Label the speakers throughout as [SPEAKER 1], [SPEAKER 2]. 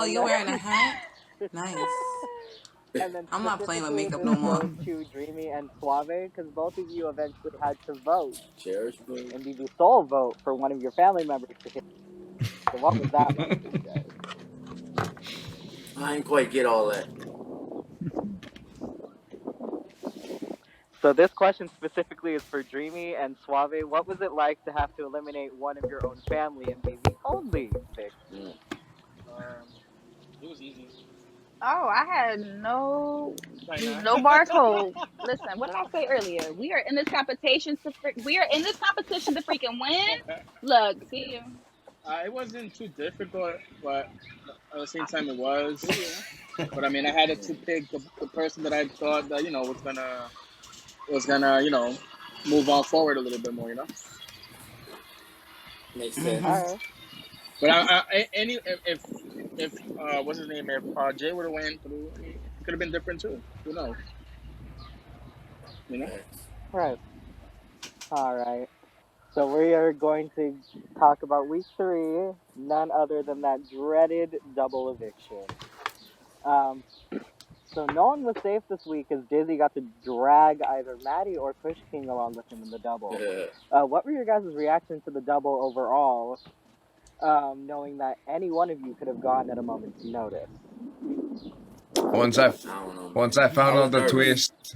[SPEAKER 1] Oh,
[SPEAKER 2] And
[SPEAKER 1] you're
[SPEAKER 2] then,
[SPEAKER 1] wearing a hat? Nice.
[SPEAKER 2] and then
[SPEAKER 1] I'm not playing with
[SPEAKER 2] specifically,
[SPEAKER 1] makeup
[SPEAKER 2] this
[SPEAKER 1] no more.
[SPEAKER 2] goes to Dreamy and Suave because both of you eventually had to vote
[SPEAKER 3] Cherish vote.
[SPEAKER 2] and be the sole vote for one of your family members to hit. So what was that like for you guys?
[SPEAKER 3] I ain't quite get all that.
[SPEAKER 2] So this question specifically is for Dreamy and Suave. What was it like to have to eliminate one of your own family and be the only pick?
[SPEAKER 3] Mm.
[SPEAKER 4] It was easy.
[SPEAKER 5] Oh, I had
[SPEAKER 4] Right now.
[SPEAKER 5] no bars hold. Listen, what did I say earlier? We are in this competition to freaking win. Look, see you.
[SPEAKER 4] It wasn't too difficult, but at the same time it was.
[SPEAKER 5] See you.
[SPEAKER 4] But I mean, I had to pick the person that I thought that was gonna move on forward a little bit more.
[SPEAKER 3] Makes
[SPEAKER 1] Mm-hmm.
[SPEAKER 3] sense.
[SPEAKER 2] All right.
[SPEAKER 4] But if what's his name, if Jay would have went through, I mean, it could have been different too. Who knows? You know.
[SPEAKER 2] Right. All right. So we are going to talk about week 3, none other than that dreaded double eviction. So no one was safe this week as Dizzy got to drag either Maddie or Push King along with him in the double. What were your guys' reactions to the double overall, knowing that any one of you could have gone at a moment's notice?
[SPEAKER 6] Once I found out the twist,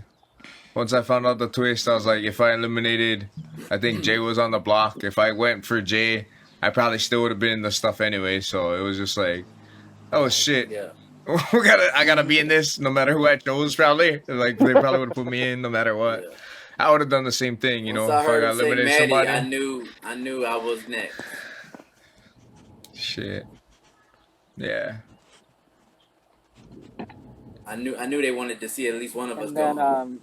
[SPEAKER 6] I was like, if I eliminated, I think Jay was on the block. If I went for Jay, I probably still would have been in the stuff anyway. So it was just like, oh shit,
[SPEAKER 3] Yeah.
[SPEAKER 6] I gotta be in this no matter who I chose. Probably like they probably would have put me in no matter what.
[SPEAKER 3] Yeah.
[SPEAKER 6] I would have done the same thing,
[SPEAKER 3] Once
[SPEAKER 6] if
[SPEAKER 3] I
[SPEAKER 6] I
[SPEAKER 3] heard
[SPEAKER 6] got
[SPEAKER 3] him say
[SPEAKER 6] eliminated
[SPEAKER 3] Maddie,
[SPEAKER 6] somebody.
[SPEAKER 3] I knew I was next.
[SPEAKER 6] Shit. Yeah.
[SPEAKER 3] I knew they wanted to see at least one of us
[SPEAKER 2] And
[SPEAKER 3] go.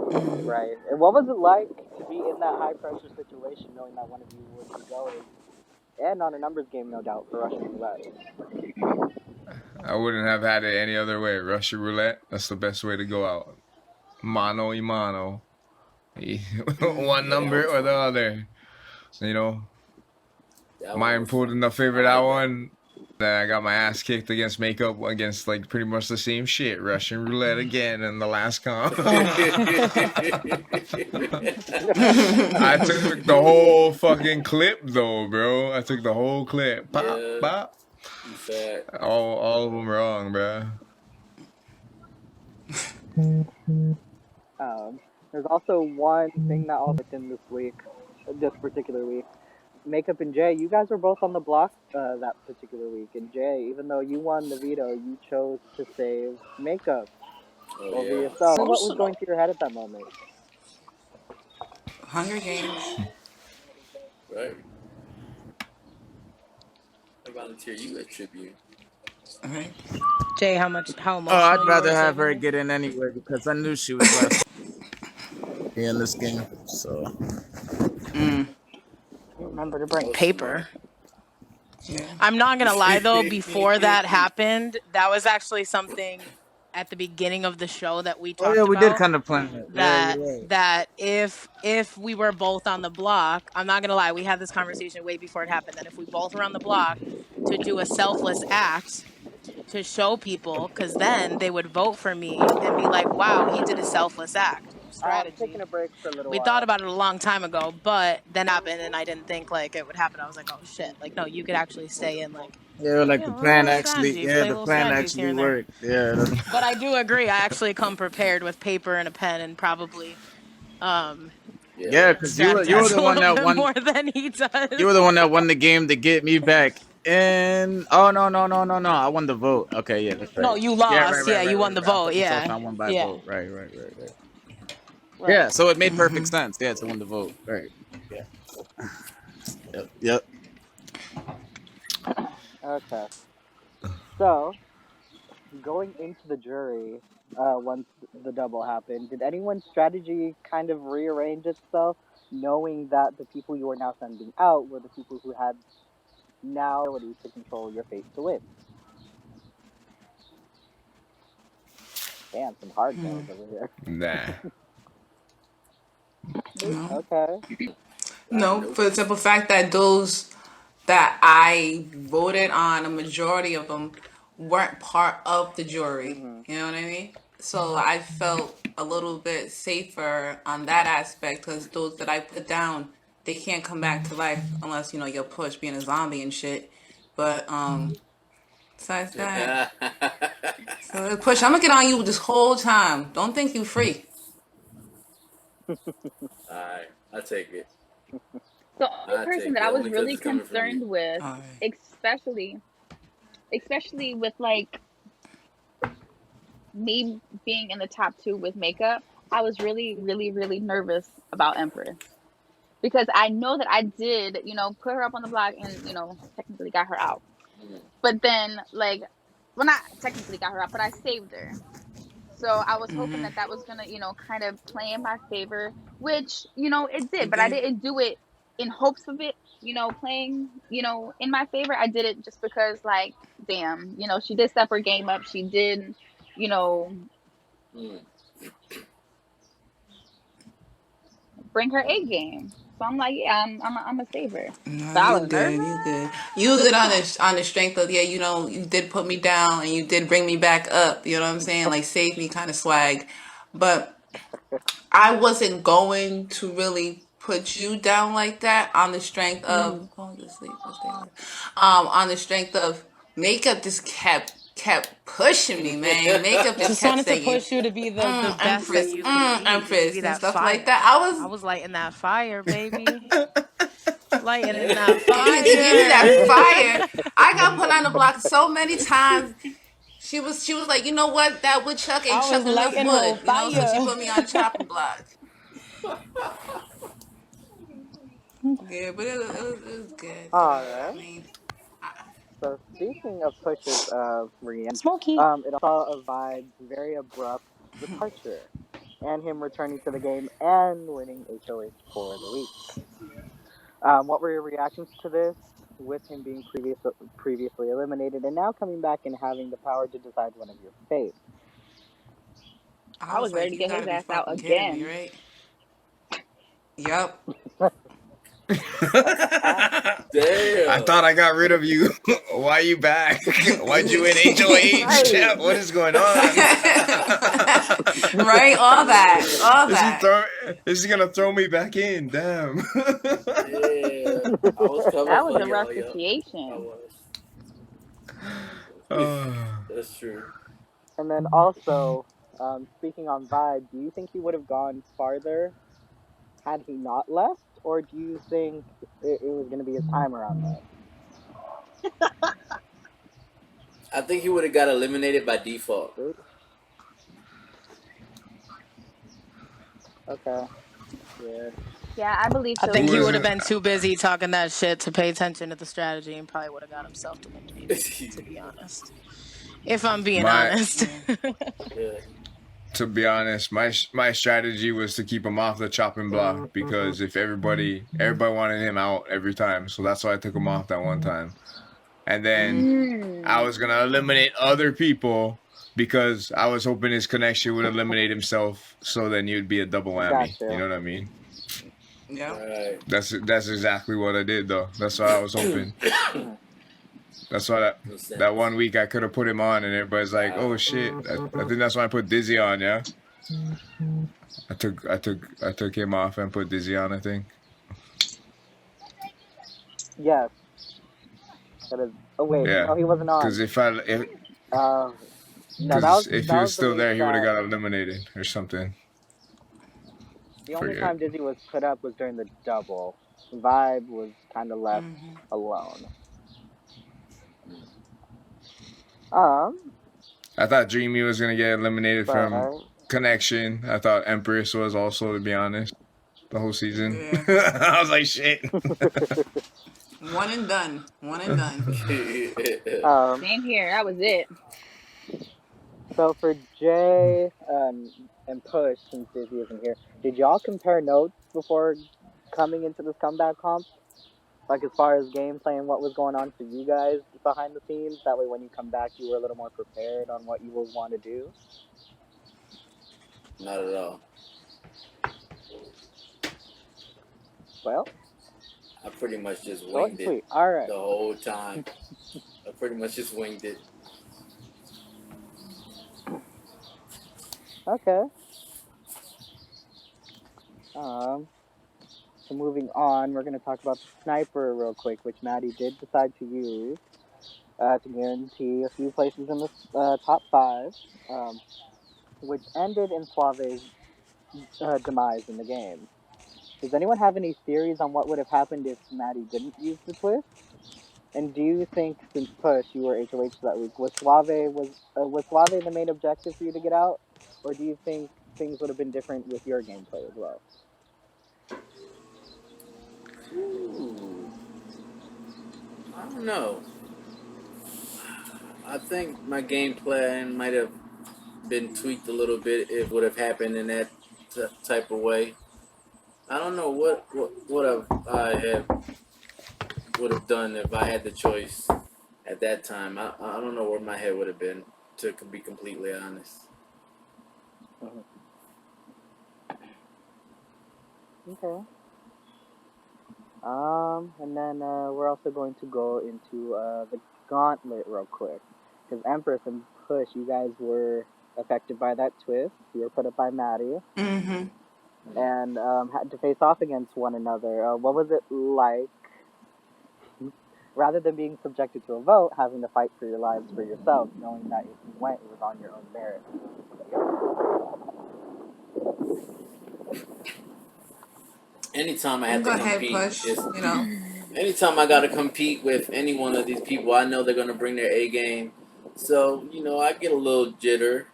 [SPEAKER 2] then, right. And what was it like to be in that high pressure situation, knowing that one of you would be going, and on a numbers game, no doubt, for Russian roulette?
[SPEAKER 6] I wouldn't have had it any other way. Russian roulette, that's the best way to go out. Mano y mano. One number or the other. Mine pulled in the favor that one. Then I got my ass kicked against makeup against like pretty much the same shit. Russian roulette again in the last comp. I took the whole fucking clip though, bro. I took the whole clip. Pop,
[SPEAKER 3] Yeah.
[SPEAKER 6] pop. All of them wrong, bro.
[SPEAKER 2] There's also one thing that all within this particular week. Makeup and Jay, you guys were both on the block that particular week. And Jay, even though you won the veto, you chose to save Makeup over yourself. What was going through your head at that moment?
[SPEAKER 1] Hunger Games.
[SPEAKER 3] Right. I volunteer you at tribute.
[SPEAKER 1] Right.
[SPEAKER 5] Jay, how emotional?
[SPEAKER 7] Oh, I'd rather have her get in anyway because I knew she was last in this game. So.
[SPEAKER 5] Remember to bring paper.
[SPEAKER 1] Yeah.
[SPEAKER 5] I'm not gonna lie though, before that happened, that was actually something at the beginning of the show that we talked about.
[SPEAKER 7] We did kind of plan it.
[SPEAKER 5] That if we were both on the block, I'm not gonna lie, we had this conversation way before it happened, that if we both were on the block to do a selfless act to show people, because then they would vote for me and be like, wow, he did a selfless act. Strategy.
[SPEAKER 2] Taking a break for a little
[SPEAKER 5] We
[SPEAKER 2] while.
[SPEAKER 5] thought about it a long time ago, but then happened, and I didn't think like it would happen. I was like, oh shit, like no, you could actually stay in like.
[SPEAKER 7] Yeah, like the plan actually worked. Yeah.
[SPEAKER 5] But I do agree. I actually come prepared with paper and a pen and probably.
[SPEAKER 7] Yeah, because you were the one that won
[SPEAKER 5] more than he does.
[SPEAKER 7] You were the one that won the game to get me back. And no, I won the vote. Okay, yeah, that's right.
[SPEAKER 5] No, you lost. You won the vote. Yeah,
[SPEAKER 7] I won by vote. Right. Yeah, so it made perfect sense. Yeah, to win the vote. Right. Yeah. Yep.
[SPEAKER 2] Okay. So, going into the jury, once the double happened, did anyone's strategy kind of rearrange itself, knowing that the people you are now sending out were the people who had now the ability to control your fate to win? Damn, some hard no's over here.
[SPEAKER 6] Nah.
[SPEAKER 1] No.
[SPEAKER 2] Okay.
[SPEAKER 1] No, for the simple fact that those that I voted on, a majority of them weren't part of the jury.
[SPEAKER 2] Mm-hmm.
[SPEAKER 1] You know what I mean? So I felt a little bit safer on that aspect because those that I put down, they can't come back to life unless, you're pushed being a zombie and shit. But besides that, so push, I'm gonna get on you this whole time. Don't think you free.
[SPEAKER 3] Alright, I take it.
[SPEAKER 8] The only
[SPEAKER 3] I
[SPEAKER 8] person
[SPEAKER 3] take
[SPEAKER 8] that
[SPEAKER 3] it
[SPEAKER 8] I was
[SPEAKER 3] only because
[SPEAKER 8] really
[SPEAKER 3] it's coming from you.
[SPEAKER 8] concerned with,
[SPEAKER 1] All right.
[SPEAKER 8] especially with like me being in the top two with makeup, I was really, really, really nervous about Empress because I know that I did, put her up on the block and, technically got her out. But then, like, well, not technically got her out, but I saved her. So I was hoping that was gonna, kind of play in my favor, which, it did.
[SPEAKER 1] It
[SPEAKER 8] But I
[SPEAKER 1] did.
[SPEAKER 8] didn't do it in hopes of it, playing, in my favor. I did it just because, like, damn, she did step her game up. She did, you know, bring her A game. So I'm like, yeah, I'm a saver.
[SPEAKER 1] No,
[SPEAKER 8] But I
[SPEAKER 1] you
[SPEAKER 8] was nervous.
[SPEAKER 1] good. You good. You good on the strength of, yeah. You did put me down and you did bring me back up. You know what I'm saying? Like save me kind of swag, but I wasn't going to really put you down like that on the strength of going to sleep. I'll stay alive. On the strength of makeup just kept pushing me, man. Makeup just
[SPEAKER 5] Just
[SPEAKER 1] kept
[SPEAKER 5] wanted to
[SPEAKER 1] saying,
[SPEAKER 5] push you to be the best that
[SPEAKER 1] Empress,
[SPEAKER 5] you can be. Just be
[SPEAKER 1] Empress, and
[SPEAKER 5] that
[SPEAKER 1] stuff like
[SPEAKER 5] fire.
[SPEAKER 1] that. I
[SPEAKER 5] I
[SPEAKER 1] was
[SPEAKER 5] was lighting that fire, baby. Lighting in that
[SPEAKER 1] give me that
[SPEAKER 5] fire.
[SPEAKER 1] fire. I got put on the block so many times. She was like, you know what? That woodchuck ain't
[SPEAKER 5] I was
[SPEAKER 1] chucking enough
[SPEAKER 5] lighting her
[SPEAKER 1] wood, so she
[SPEAKER 5] fire.
[SPEAKER 1] put me on the chopping block. Yeah, but it was good though.
[SPEAKER 2] All
[SPEAKER 1] I
[SPEAKER 2] right.
[SPEAKER 1] mean,
[SPEAKER 2] So speaking of Push's reunion,
[SPEAKER 5] Smoky.
[SPEAKER 2] it saw a Vibe's very abrupt departure, and him returning to the game and winning HOH for the week. What were your reactions to this? With him being previously eliminated and now coming back and having the power to decide one of your faves.
[SPEAKER 1] I
[SPEAKER 8] I
[SPEAKER 1] was
[SPEAKER 8] was ready
[SPEAKER 1] like,
[SPEAKER 8] to
[SPEAKER 1] you
[SPEAKER 8] get his
[SPEAKER 1] gotta be
[SPEAKER 8] ass out
[SPEAKER 1] fucking kidding me,
[SPEAKER 8] again.
[SPEAKER 1] right? Yup.
[SPEAKER 6] I
[SPEAKER 3] Damn.
[SPEAKER 6] thought I got rid of you. Why you back? Why'd you win HOH?
[SPEAKER 2] Right.
[SPEAKER 6] Chat, what is going on?
[SPEAKER 1] Right? All that. All
[SPEAKER 6] Is he
[SPEAKER 1] that.
[SPEAKER 6] throw? Is he gonna throw me back in? Damn.
[SPEAKER 3] Yeah. I was coming
[SPEAKER 8] That was
[SPEAKER 3] for
[SPEAKER 8] a rough
[SPEAKER 3] y'all, yo. I
[SPEAKER 8] situation.
[SPEAKER 3] was.
[SPEAKER 6] Oh.
[SPEAKER 3] That's true.
[SPEAKER 2] And then also, speaking on Vibe, do you think he would have gone farther had he not left, or do you think it was going to be his time around that?
[SPEAKER 3] I think he would have got eliminated by default.
[SPEAKER 2] Okay. Yeah.
[SPEAKER 8] Yeah, I believe
[SPEAKER 5] I
[SPEAKER 8] so
[SPEAKER 5] think
[SPEAKER 6] Who
[SPEAKER 5] he
[SPEAKER 6] was
[SPEAKER 5] would have
[SPEAKER 8] too.
[SPEAKER 6] it?
[SPEAKER 5] been too busy talking that shit to pay attention to the strategy and probably would have got himself eliminated, to be honest. If I'm being
[SPEAKER 6] My
[SPEAKER 5] honest.
[SPEAKER 3] Yeah.
[SPEAKER 6] To be honest, my strategy was to keep him off the chopping block because if everybody wanted him out every time, so that's why I took him off that one time. And then I was gonna eliminate other people because I was hoping his connection would eliminate himself, so then you'd be a double whammy. You
[SPEAKER 2] Gotcha.
[SPEAKER 6] know what I mean?
[SPEAKER 1] Yeah.
[SPEAKER 3] Right.
[SPEAKER 6] That's exactly what I did though. That's what I was hoping. That's why that 1 week I could have put him on, and everybody's like, "Oh shit!" I think that's why I put Dizzy on. Yeah, I took him off and put Dizzy on. I think.
[SPEAKER 2] Yes. That is. Oh wait,
[SPEAKER 6] Yeah,
[SPEAKER 2] no, he wasn't
[SPEAKER 6] because
[SPEAKER 2] on. No,
[SPEAKER 6] if he
[SPEAKER 2] that
[SPEAKER 6] was
[SPEAKER 2] was the
[SPEAKER 6] still
[SPEAKER 2] week
[SPEAKER 6] there, he would have
[SPEAKER 2] that
[SPEAKER 6] got eliminated or something.
[SPEAKER 2] the only
[SPEAKER 6] Forget.
[SPEAKER 2] time Dizzy was put up was during the double. Vibe was kind of left alone.
[SPEAKER 6] I thought Dreamy was gonna get eliminated from
[SPEAKER 2] But
[SPEAKER 6] Connection. I thought Empress was also, to be honest, the whole season.
[SPEAKER 1] Yeah.
[SPEAKER 6] I was like, shit.
[SPEAKER 1] One and done. One and done.
[SPEAKER 8] Same here. That was it.
[SPEAKER 2] So for Jay and Push, since Dizzy isn't here, did y'all compare notes before coming into this comeback comp? Like as far as gameplay and what was going on for you guys behind the scenes? That way when you come back you were a little more prepared on what you will want to do?
[SPEAKER 3] Not at all.
[SPEAKER 2] Well,
[SPEAKER 3] I pretty much just
[SPEAKER 2] Short
[SPEAKER 3] winged
[SPEAKER 2] and
[SPEAKER 3] it
[SPEAKER 2] sweet. All right.
[SPEAKER 3] the whole time. I pretty much just winged it.
[SPEAKER 2] Okay. Um. So moving on, we're gonna talk about the sniper real quick, which Maddie did decide to use to guarantee a few places in the top five, which ended in Suave's demise in the game. Does anyone have any theories on what would have happened if Maddie didn't use the twist? And do you think, since push, you were HOH that week, was Suave the main objective for you to get out, or do you think things would have been different with your gameplay as well?
[SPEAKER 3] Ooh, I don't know. I think my game plan might have been tweaked a little bit if it would have happened in that type of way. I don't know I have would have done if I had the choice at that time. I don't know where my head would have been, to be completely honest.
[SPEAKER 2] Mhm. Okay. And then we're also going to go into the gauntlet real quick, because Empress and Push, you guys were affected by that twist. You were put up by Maddie,
[SPEAKER 1] Mm-hmm.
[SPEAKER 2] and had to face off against one another. What was it like, rather than being subjected to a vote, having to fight for your lives for yourself, knowing that if you went, it was on your own merit?
[SPEAKER 3] Anytime I
[SPEAKER 1] You can
[SPEAKER 3] have to
[SPEAKER 1] go ahead,
[SPEAKER 3] compete,
[SPEAKER 1] push.
[SPEAKER 3] it's
[SPEAKER 1] You know.
[SPEAKER 3] anytime I gotta compete with any one of these people, I know they're gonna bring their A game. So, I get a little jitter,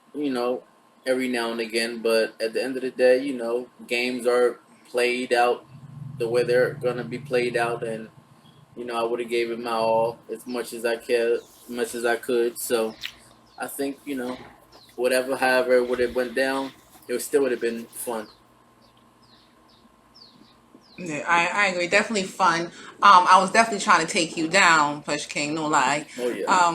[SPEAKER 3] every now and again, but at the end of the day, games are played out the way they're gonna be played out, and I would have gave it my all as much as I could, So I think, however it would have went down, it still would have been fun.
[SPEAKER 1] Yeah, I agree. Definitely fun. I was definitely trying to take you down, Push King, no lie.
[SPEAKER 3] Oh yeah.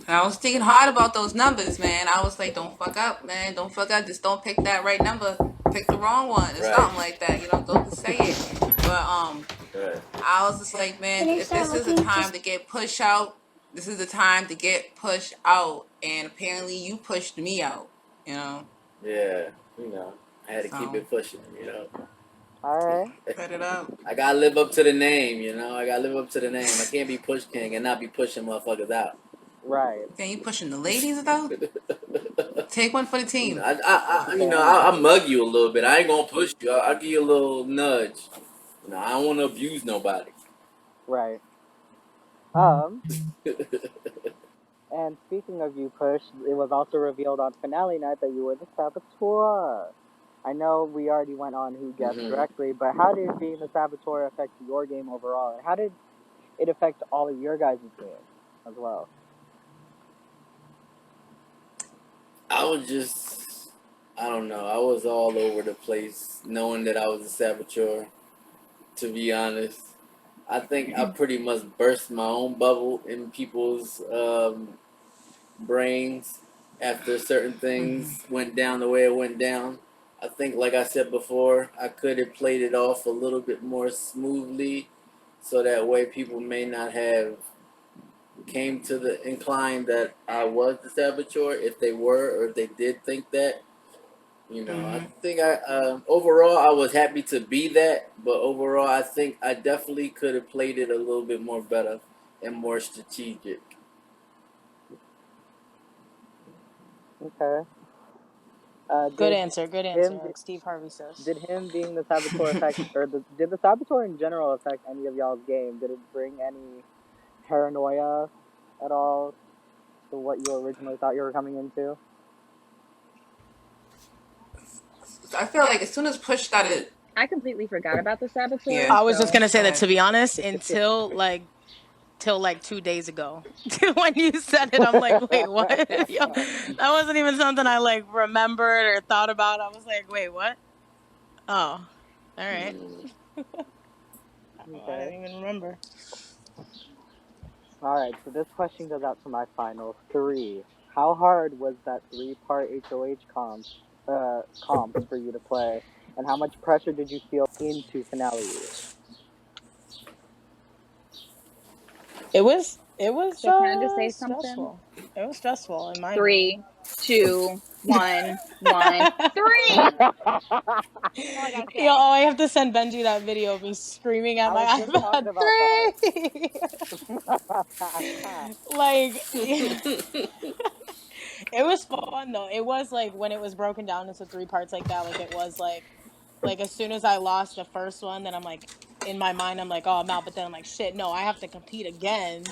[SPEAKER 1] And I was thinking hard about those numbers, man. I was like, don't fuck up, man. Don't fuck up. Just don't pick that right number. Pick the wrong one or
[SPEAKER 3] Right.
[SPEAKER 1] something like that. Don't just say it. But
[SPEAKER 3] Right.
[SPEAKER 1] I was just like, man, if this is the time to get pushed out, this is the time to get pushed out. And apparently you pushed me out, you know.
[SPEAKER 3] Yeah. I had to keep
[SPEAKER 1] So
[SPEAKER 3] it pushing,
[SPEAKER 2] All right.
[SPEAKER 1] set it up.
[SPEAKER 3] I gotta live up to the name, I gotta live up to the name. I can't be Push King and not be pushing motherfuckers out.
[SPEAKER 2] Right.
[SPEAKER 1] Then you pushing the ladies though? Take one for the team.
[SPEAKER 3] I'll mug you a little bit. I ain't gonna push you. I'll give you a little nudge. I don't want to abuse nobody.
[SPEAKER 2] Right. Um. And speaking of you, Push, it was also revealed on finale night that you were the saboteur. I know we already went on who guessed
[SPEAKER 3] Mhm.
[SPEAKER 2] correctly, but how did being the saboteur affect your game overall? And how did it affect all of your guys' games as well?
[SPEAKER 3] I don't know. I was all over the place, knowing that I was a saboteur. To be honest, I think I pretty much burst my own bubble in people's brains after certain things went down the way it went down. I think, like I said before, I could have played it off a little bit more smoothly, so that way people may not have came to the incline that I was the saboteur, if they were or if they did think that. I think overall I was happy to be that, but overall I think I definitely could have played it a little bit more better and more strategic.
[SPEAKER 2] Okay.
[SPEAKER 5] Good
[SPEAKER 2] Did
[SPEAKER 5] answer. Good answer.
[SPEAKER 2] him
[SPEAKER 5] Like Steve Harvey says.
[SPEAKER 2] did him being the saboteur affect, or did the saboteur in general affect any of y'all's game? Did it bring any paranoia at all to what you originally thought you were coming into?
[SPEAKER 1] I feel like as soon as push started,
[SPEAKER 8] I completely forgot about the saboteur.
[SPEAKER 1] yeah.
[SPEAKER 5] I was just
[SPEAKER 8] So
[SPEAKER 5] gonna
[SPEAKER 1] Go
[SPEAKER 5] say that,
[SPEAKER 1] ahead.
[SPEAKER 5] to be honest, till like 2 days ago. When you said it, I'm like, wait, what? Yo, that wasn't even something I like remembered or thought about. I was like, wait, what? Oh, all right.
[SPEAKER 3] Mm.
[SPEAKER 5] I
[SPEAKER 2] Okay.
[SPEAKER 5] didn't even remember.
[SPEAKER 2] All right, so this question goes out to my final three. How hard was that three-part HOH comp for you to play, and how much pressure did you feel into finale week?
[SPEAKER 5] It was
[SPEAKER 8] So can I just say something?
[SPEAKER 5] stressful. It was stressful in my opinion.
[SPEAKER 8] 3, 2, 1, 1, 3. That's all I gotta
[SPEAKER 5] Yo,
[SPEAKER 8] say.
[SPEAKER 5] I have to send Benji that video of me screaming at
[SPEAKER 2] I
[SPEAKER 5] my
[SPEAKER 2] was just talking
[SPEAKER 5] iPad.
[SPEAKER 2] about that.
[SPEAKER 5] 3. Like, it was fun though. It was like when it was broken down into 3 parts like that. Like it was like as soon as I lost the first one, then I'm like in my mind I'm like, oh, I'm out. But then I'm like, shit, no, I have to compete again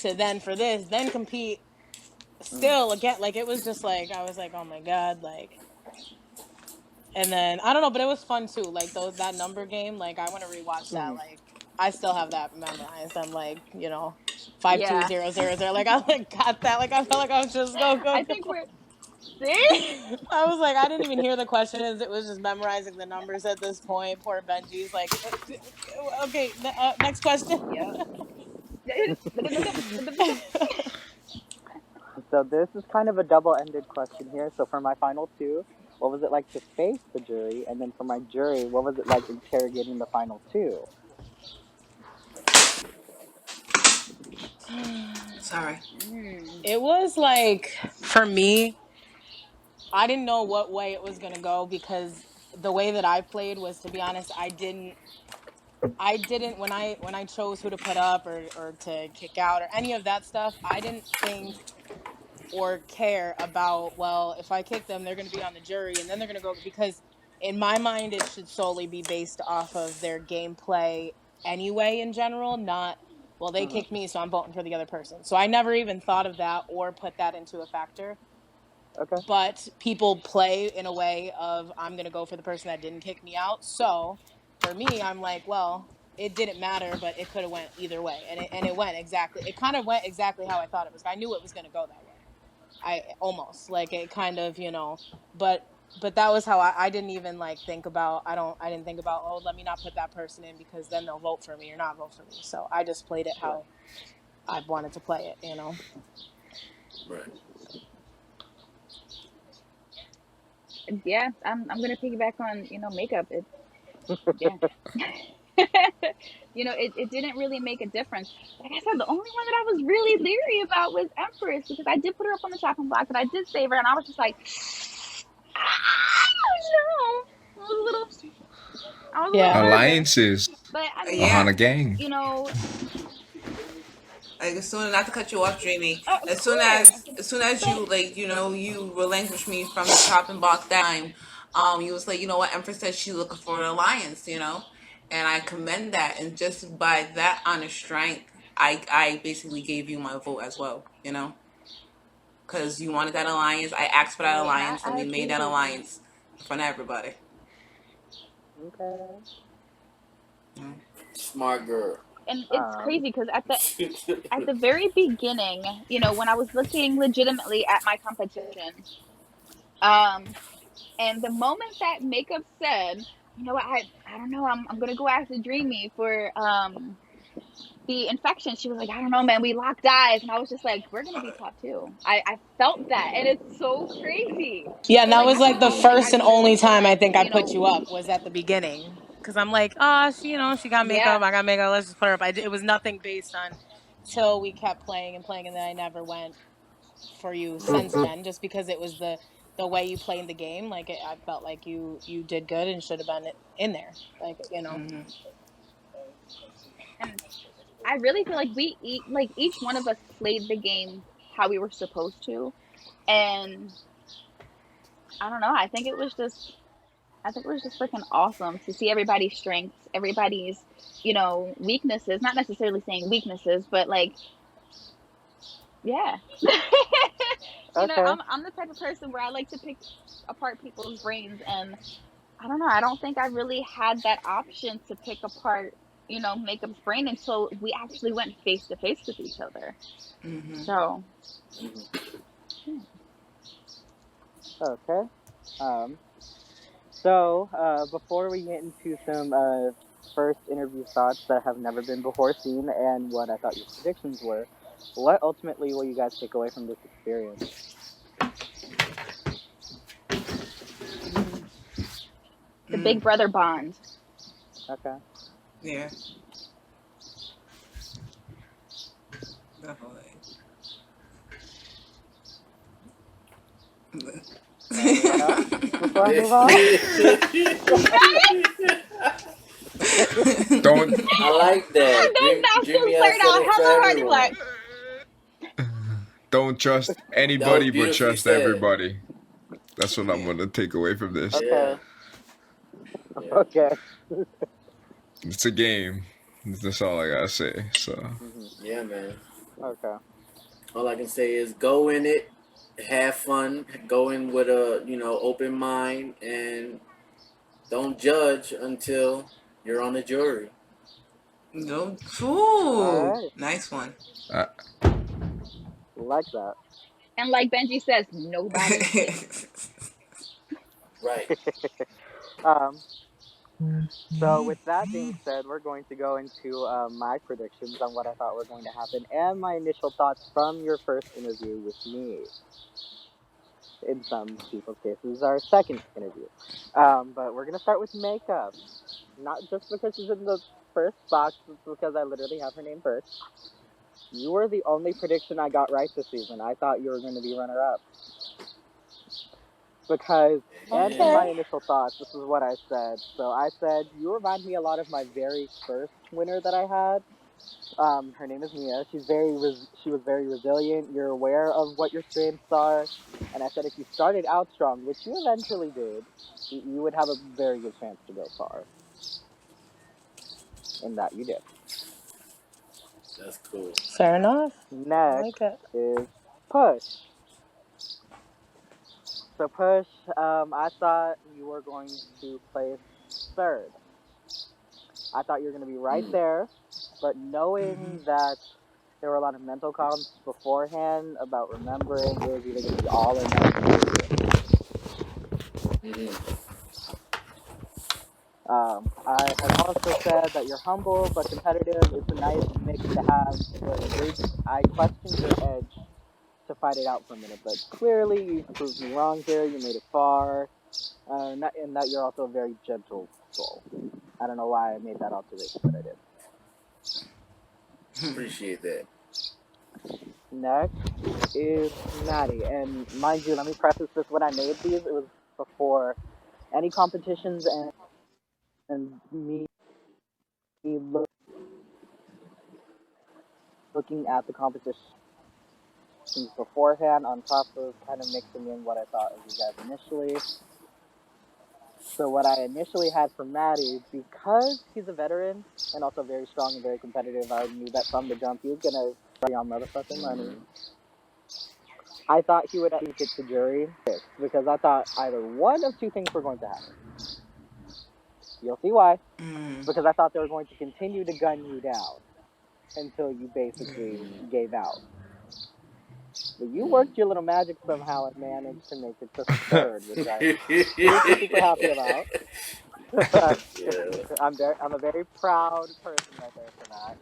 [SPEAKER 5] to then for this, then compete still again. Like it was just like I was like, oh my god, like. And then I don't know, but it was fun too. Like that number game, like I want to rewatch that. Like I still have that memorized. I'm like, 5 2
[SPEAKER 8] Yeah.
[SPEAKER 5] 0 0 0. Like I like got that. Like I felt like I was just go go
[SPEAKER 8] I think
[SPEAKER 5] go.
[SPEAKER 8] we're. See?
[SPEAKER 5] I was like, I didn't even hear the questions. It was just memorizing the numbers at this point. Poor Benji's like, okay, next question.
[SPEAKER 8] Yep.
[SPEAKER 2] So this is kind of a double-ended question here. So for my final two, what was it like to face the jury? And then for my jury, what was it like interrogating the final two?
[SPEAKER 1] Sorry.
[SPEAKER 5] It was like for me, I didn't know what way it was gonna go because the way that I played was, to be honest, I didn't when I chose who to put up or to kick out or any of that stuff, I didn't think or care about, well, if I kick them, they're going to be on the jury and then they're going to go, because in my mind it should solely be based off of their gameplay anyway in general, not, well, they kicked me so I'm voting for the other person. So I never even thought of that or put that into a factor.
[SPEAKER 2] Okay.
[SPEAKER 5] But people play in a way of, I'm going to go for the person that didn't kick me out. So for me, I'm like, well, it didn't matter, but it could have went either way. And it went exactly, it kind of went exactly how I thought it was. I knew it was going to go that way. I almost like it kind of, but that was how I didn't even like think about, I didn't think about, oh, let me not put that person in because then they'll vote for me or not vote for me. So I just played it how I wanted to play it.
[SPEAKER 3] Right.
[SPEAKER 8] Yeah, I'm gonna piggyback on makeup. Yeah. It didn't really make a difference. Like I said, the only one that I was really leery about was Empress because I did put her up on the chopping block and I did save her and I was just like, I don't know. I was a little
[SPEAKER 5] Yeah.
[SPEAKER 8] nervous.
[SPEAKER 6] Alliances.
[SPEAKER 8] But I mean,
[SPEAKER 6] Ohana
[SPEAKER 1] Yeah.
[SPEAKER 6] gang.
[SPEAKER 8] you know,
[SPEAKER 1] Like as soon, not to cut you off, Dreamy.
[SPEAKER 8] of course.
[SPEAKER 1] As soon as
[SPEAKER 8] But
[SPEAKER 1] you like, you relinquished me from the chopping block that time. You was like, you know what? Empress said she's looking for an alliance. And I commend that. And just by that honest strength, I basically gave you my vote as well. Because you wanted that alliance. I asked for that
[SPEAKER 8] hey, and
[SPEAKER 1] alliance, and
[SPEAKER 8] I
[SPEAKER 1] we made that
[SPEAKER 8] appreciate that.
[SPEAKER 1] alliance in front of everybody.
[SPEAKER 2] Okay.
[SPEAKER 3] Smart girl.
[SPEAKER 8] And it's
[SPEAKER 2] Um.
[SPEAKER 8] crazy because at the very beginning, when I was looking legitimately at my competition, um, and the moment that makeup said, you know what, I don't know, I'm gonna go after Dreamy for the infection. She was like, I don't know, man, we locked eyes, and I was just like, we're gonna be top two. I felt that, and it's so crazy.
[SPEAKER 5] Yeah, and
[SPEAKER 8] But
[SPEAKER 5] that
[SPEAKER 8] like
[SPEAKER 5] was
[SPEAKER 8] at the
[SPEAKER 5] like the
[SPEAKER 8] moment, I
[SPEAKER 5] first and
[SPEAKER 8] really
[SPEAKER 5] only
[SPEAKER 8] feel
[SPEAKER 5] time I
[SPEAKER 8] like
[SPEAKER 5] think I put you up was at the beginning. Because I'm like, she got
[SPEAKER 8] yeah,
[SPEAKER 5] makeup, I got makeup, let's just put her up. It was nothing based on, till we kept playing and playing, and then I never went for you since then, just because it was the way you played the game. Like I felt like you did good and should have been in there. Like.
[SPEAKER 8] and I really feel like each one of us played the game how we were supposed to, and I don't know. I think it was just freaking awesome to see everybody's strengths, everybody's, weaknesses. Not necessarily saying weaknesses, but like, yeah.
[SPEAKER 2] Okay.
[SPEAKER 8] I'm the type of person where I like to pick apart people's brains, and I don't know. I don't think I really had that option to pick apart, Makeup's brain until we actually went face to face with each other. So, yeah.
[SPEAKER 2] Okay. Um. So before we get into some first interview thoughts that have never been before seen and what I thought your predictions were, what ultimately will you guys take away from this experience?
[SPEAKER 8] The big brother bond.
[SPEAKER 2] Okay.
[SPEAKER 1] Yeah.
[SPEAKER 2] Anyone else before I move on?
[SPEAKER 6] Don't
[SPEAKER 3] I like that.
[SPEAKER 8] That's
[SPEAKER 3] Jimmy
[SPEAKER 8] just
[SPEAKER 3] has
[SPEAKER 8] blurt
[SPEAKER 3] said
[SPEAKER 8] out
[SPEAKER 3] it for
[SPEAKER 8] hella hard to
[SPEAKER 3] everyone.
[SPEAKER 6] don't trust
[SPEAKER 3] That was
[SPEAKER 6] anybody but
[SPEAKER 3] beautifully
[SPEAKER 6] trust
[SPEAKER 3] said.
[SPEAKER 6] everybody. That's what I'm gonna take away from this.
[SPEAKER 2] Okay.
[SPEAKER 3] Yeah.
[SPEAKER 2] Okay.
[SPEAKER 6] It's a game. That's all I gotta say. So
[SPEAKER 3] Yeah, man.
[SPEAKER 2] Okay.
[SPEAKER 3] All I can say is go in it, have fun, go in with a open mind, and don't judge until you're on the jury.
[SPEAKER 1] No.
[SPEAKER 2] All
[SPEAKER 1] Ooh,
[SPEAKER 2] right.
[SPEAKER 1] nice one.
[SPEAKER 2] Like that.
[SPEAKER 8] And like Benji says, nobody's safe.
[SPEAKER 3] Right.
[SPEAKER 2] Um. So with that being said, we're going to go into my predictions on what I thought were going to happen and my initial thoughts from your first interview with me. In some people's cases, our second interview. But we're gonna start with makeup. Not just because she's in the first box, it's because I literally have her name first. You were the only prediction I got right this season. I thought you were going to be runner-up. Because, and in my initial thoughts, this is what I said. So I said, you remind me a lot of my very first winner that I had. Her name is Mia. She was very resilient. You're aware of what your strengths are. And I said, if you started out strong, which you eventually did, you would have a very good chance to go far. And that you did.
[SPEAKER 3] That's cool.
[SPEAKER 5] Fair enough. I
[SPEAKER 2] Next
[SPEAKER 5] like it.
[SPEAKER 2] is Push. So Push, I thought you were going to place third. I thought you were going to be right there, but knowing that there were a lot of mental comps beforehand about remembering it was either going to be all or nothing. I had also said that you're humble but competitive. It's a nice mix to have, but I questioned your edge to fight it out for a minute, but clearly you proved me wrong here. You made it far, and that you're also a very gentle soul. I don't know why I made that observation, but I did.
[SPEAKER 3] Appreciate that.
[SPEAKER 2] Next is Maddie, and mind you, let me preface this: when I made these, it was before any competitions and me looking at the competitions beforehand, on top of kind of mixing in what I thought of you guys initially. So what I initially had for Maddie, because he's a veteran and also very strong and very competitive, I knew that from the jump he was gonna be on motherfucking money. I thought he would at least get the jury because I thought either one of two things were going to happen. You'll see why. Because I thought they were going to continue to gun you down until you basically gave out. But you worked your little magic somehow and managed to make it to third, which I'm super happy about. I'm a very proud person right there for that.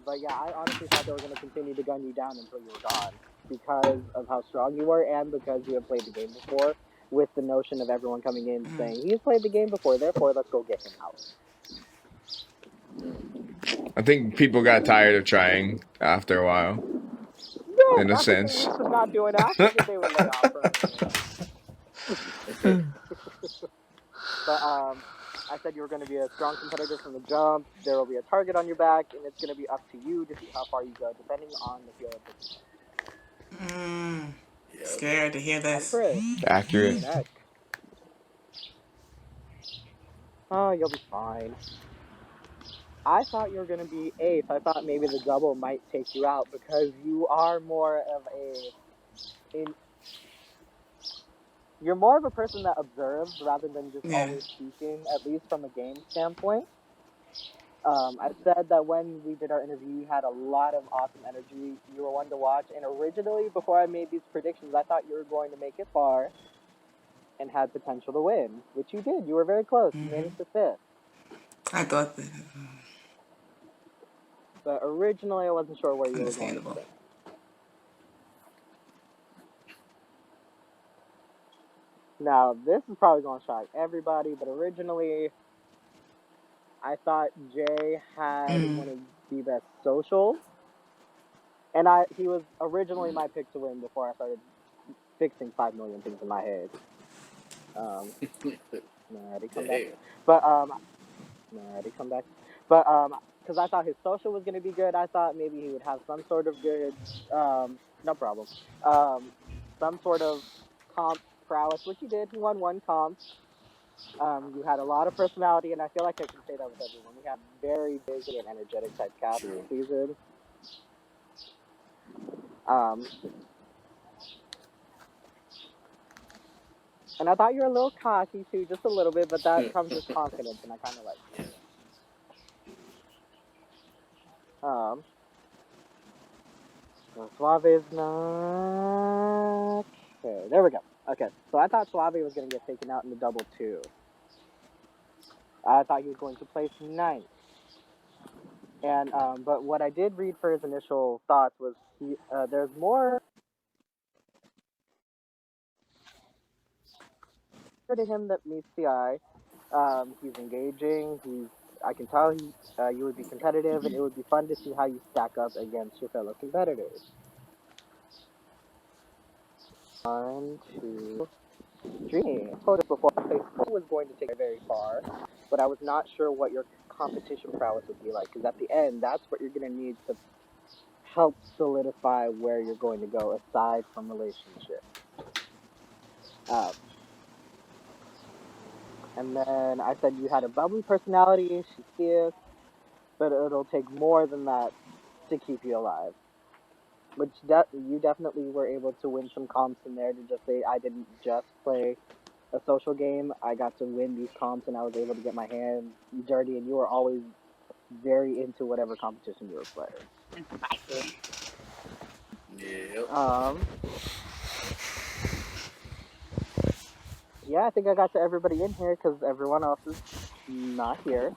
[SPEAKER 2] But yeah, I honestly thought they were going to continue to gun you down until you were gone because of how strong you were and because you had played the game before, with the notion of everyone coming in saying, he's played the game before, therefore let's go get him out.
[SPEAKER 6] I think people got tired of trying after a while.
[SPEAKER 2] Yeah,
[SPEAKER 6] In a
[SPEAKER 2] after 3
[SPEAKER 6] sense.
[SPEAKER 2] weeks of not doing it, I figured they would lay off for a minute. But I said you were going to be a strong competitor from the jump. There will be a target on your back, and it's going to be up to you to see how far you go, depending on the field of the game.
[SPEAKER 1] Scared to hear this.
[SPEAKER 2] Empress.
[SPEAKER 6] Accurate.
[SPEAKER 2] Next. Oh, you'll be fine. I thought you were going to be eighth. I thought maybe the double might take you out because you are more of you're more of a person that observes rather than just always speaking, at least from a game standpoint. I said that when we did our interview, you had a lot of awesome energy. You were one to watch. And originally, before I made these predictions, I thought you were going to make it far and had potential to win, which you did. You were very close. You made it to fifth.
[SPEAKER 1] I thought that.
[SPEAKER 2] But originally, I wasn't sure where you were going to finish. Now, this is probably going to shock everybody, but originally, I thought Jay had one of the best socials And he was originally my pick to win before I started fixing 5 million things in my head. Already come back. But already come back. But because I thought his social was gonna be good, I thought maybe he would have some sort of good no problem. Some sort of comp prowess, which he did. He won one comp. You had a lot of personality, and I feel like I can say that with everyone. We had very big and energetic type cast this season. And I thought you were a little cocky too, just a little bit, but that comes with confidence, and I kind of like it. So Suave is not. Okay, there we go. Okay, so I thought Suave was going to get taken out in the double two. I thought he was going to place ninth. And but what I did read for his initial thoughts was there's more to him that meets the eye. He's engaging. I can tell you would be competitive, and it would be fun to see how you stack up against your fellow competitors. 1, 2, 3. I told you before, I was going to take it very far, but I was not sure what your competition prowess would be like. Because at the end, that's what you're going to need to help solidify where you're going to go, aside from relationships. And then I said you had a bubbly personality, she's fierce, but it'll take more than that to keep you alive. Which you definitely were able to win some comps in there to just say I didn't just play a social game. I got to win these comps and I was able to get my hands dirty, and you were always very into whatever competition you were playing.
[SPEAKER 3] Yeah.
[SPEAKER 2] Yeah, I think I got to everybody in here because everyone else is not here.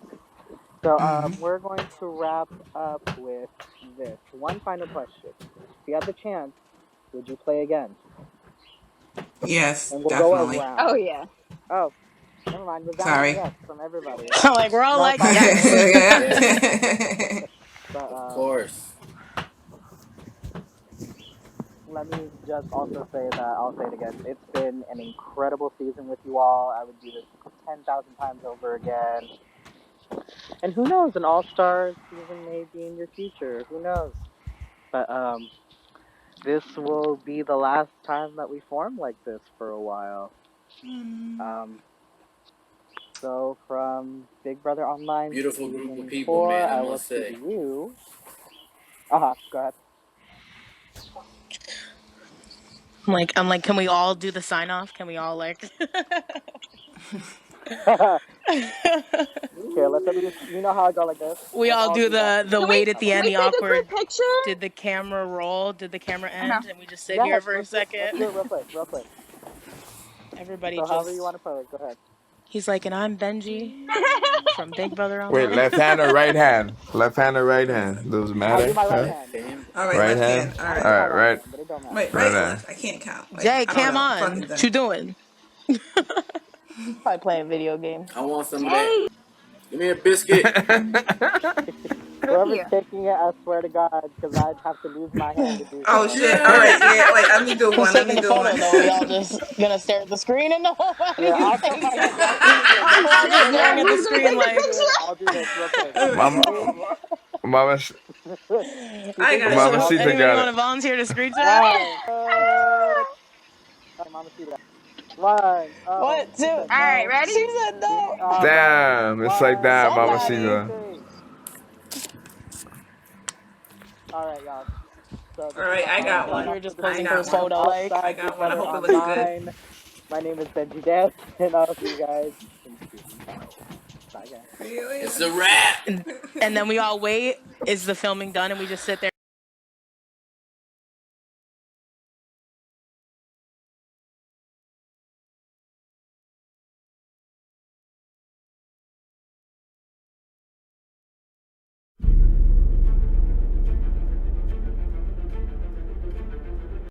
[SPEAKER 2] So we're going to wrap up with this. One final question. If you had the chance, would you play again?
[SPEAKER 1] Yes,
[SPEAKER 2] And we'll
[SPEAKER 1] definitely.
[SPEAKER 2] go around.
[SPEAKER 8] Oh yeah.
[SPEAKER 2] Oh, never mind.
[SPEAKER 1] Sorry.
[SPEAKER 2] Yes from everybody.
[SPEAKER 5] Like we're all
[SPEAKER 2] No,
[SPEAKER 5] like,
[SPEAKER 2] it's all good.
[SPEAKER 1] Yeah.
[SPEAKER 2] But,
[SPEAKER 3] Of course.
[SPEAKER 2] let me just also say that I'll say it again. It's been an incredible season with you all. I would do this 10,000 times over again. And who knows, an all-star season may be in your future. Who knows? But this will be the last time that we form like this for a while. So from Big Brother Online
[SPEAKER 3] Beautiful group
[SPEAKER 2] season
[SPEAKER 3] of people,
[SPEAKER 2] 4,
[SPEAKER 3] man, I
[SPEAKER 2] I will
[SPEAKER 3] must
[SPEAKER 2] see
[SPEAKER 3] say.
[SPEAKER 2] you. Go ahead.
[SPEAKER 5] I'm like, can we all do the sign off? Can we all like?
[SPEAKER 2] Here, let's at least. You know how I go like this.
[SPEAKER 5] We
[SPEAKER 2] Let's
[SPEAKER 5] all do
[SPEAKER 2] that.
[SPEAKER 5] the wait at the end, the
[SPEAKER 8] Take a
[SPEAKER 5] awkward.
[SPEAKER 8] quick picture?
[SPEAKER 5] Did the camera roll? Did the camera end? And we just sit
[SPEAKER 2] Yes,
[SPEAKER 5] here for a
[SPEAKER 2] let's
[SPEAKER 5] second.
[SPEAKER 2] do it real quick.
[SPEAKER 5] Everybody
[SPEAKER 2] So
[SPEAKER 5] just.
[SPEAKER 2] however you want to pose, go ahead.
[SPEAKER 5] He's like, and I'm Benji from Big Brother Online.
[SPEAKER 6] Wait, left hand or right hand? Left hand or right hand? Does it matter?
[SPEAKER 2] I'll do my right
[SPEAKER 6] Huh?
[SPEAKER 2] hand.
[SPEAKER 1] All right,
[SPEAKER 6] Right
[SPEAKER 1] left
[SPEAKER 6] hand?
[SPEAKER 1] hand. All
[SPEAKER 2] I'll
[SPEAKER 1] right.
[SPEAKER 2] do my
[SPEAKER 6] Alright, right.
[SPEAKER 2] hand, but it don't matter.
[SPEAKER 1] Wait,
[SPEAKER 6] Right
[SPEAKER 1] right or
[SPEAKER 6] hand.
[SPEAKER 1] left? I can't count. Like,
[SPEAKER 5] Jay,
[SPEAKER 1] I don't
[SPEAKER 5] cam
[SPEAKER 1] know.
[SPEAKER 5] on.
[SPEAKER 1] Fucking
[SPEAKER 5] What you doing? Probably playing video games.
[SPEAKER 3] I want some of that. Give me a biscuit.
[SPEAKER 2] Whoever's taking it, I swear to God, because I'd have to lose my hand to do
[SPEAKER 1] Oh
[SPEAKER 2] so.
[SPEAKER 1] shit! All right, yeah. Wait, let me do
[SPEAKER 5] Who's
[SPEAKER 1] one. Let
[SPEAKER 5] taking
[SPEAKER 1] me
[SPEAKER 5] the
[SPEAKER 1] do
[SPEAKER 5] photo
[SPEAKER 1] one.
[SPEAKER 5] though? We all just gonna stare at the screen and nobody's
[SPEAKER 2] Yeah, I'll put
[SPEAKER 5] saying
[SPEAKER 2] my hand right
[SPEAKER 5] anything.
[SPEAKER 2] here.
[SPEAKER 5] We're all just staring at the screen like.
[SPEAKER 2] I'll do this real quick.
[SPEAKER 6] Mama,
[SPEAKER 1] I got you.
[SPEAKER 6] Mamacita
[SPEAKER 5] Anybody
[SPEAKER 6] got
[SPEAKER 5] want to
[SPEAKER 6] it.
[SPEAKER 5] volunteer to screen share?
[SPEAKER 2] Mamacita. 1. Oh,
[SPEAKER 5] What?
[SPEAKER 2] she
[SPEAKER 5] Two.
[SPEAKER 2] said
[SPEAKER 8] Alright,
[SPEAKER 2] no.
[SPEAKER 8] ready?
[SPEAKER 5] She said no.
[SPEAKER 6] Damn, it's like that,
[SPEAKER 5] Somebody.
[SPEAKER 6] Mamacita.
[SPEAKER 2] Alright, y'all. So
[SPEAKER 1] All right, I got
[SPEAKER 5] I feel like we
[SPEAKER 1] one.
[SPEAKER 5] were just
[SPEAKER 1] I
[SPEAKER 5] posing for
[SPEAKER 1] got
[SPEAKER 5] his
[SPEAKER 1] one.
[SPEAKER 5] photo. Like.
[SPEAKER 1] I
[SPEAKER 2] Outside Big
[SPEAKER 1] got one. I
[SPEAKER 2] Brother
[SPEAKER 1] hope it looks good.
[SPEAKER 2] Online. My name is Benji Death, and I'll see you guys in season 5. Bye, guys.
[SPEAKER 3] It's a wrap.
[SPEAKER 5] And then we all wait. Is the filming done? And we just sit there.